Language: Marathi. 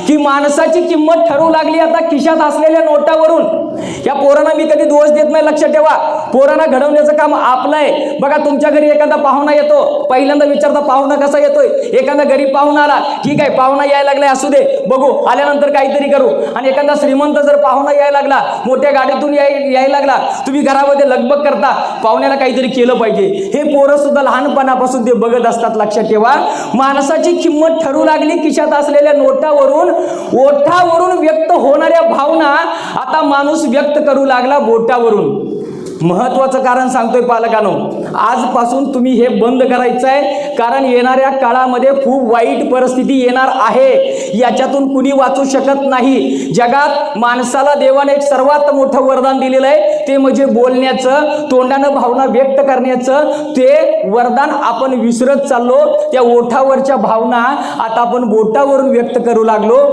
की माणसाची किंमत ठरू लागली आता खिशात असलेल्या नोटावरून। या पोरांना मी कधी दोष देत नाही, लक्षात ठेवा, पोरांना घडवण्याचं काम आपलं आहे। बघा तुमच्या घरी एखादा पाहुणा येतो, पहिल्यांदा विचारता पाहुणा कसा येतोय। एखादा गरीब पाहुणा आला, ठीक आहे पाहुणा यायला लागलाय असू दे, बघू आल्यानंतर काहीतरी करू। आणि एखादा श्रीमंत जर पाहुणा यायला लागला, मोठ्या गाडीतून यायला लागला, तुम्ही घरामध्ये लगबग करता, पाहुण्याला काहीतरी केलं पाहिजे। हे पोरं सुद्धा लहानपणापासून ते बघत असतात। लक्षात ठेवा, माणसाची किंमत ठरू लागली खिशात असलेल्या नोटावरून। ओठावरून व्यक्त होणाऱ्या भावना आता माणूस व्यक्त करू लागला बोटावरून। महत्वाचं कारण सांगतोय पालकांनो, आजपासून तुम्ही हे बंद करायचं आहे, कारण येणाऱ्या काळामध्ये खूप वाईट परिस्थिती येणार आहे। याच्यातून कुणी वाचू शकत नाही। जगात माणसाला देवाने एक सर्वात मोठं वरदान दिलेलं आहे, ते म्हणजे बोलण्याचं, तोंडानं भावना व्यक्त करण्याचं। ते वरदान आपण विसरत चाललो। त्या ओठावरच्या भावना आता आपण बोटावरून व्यक्त करू लागलो।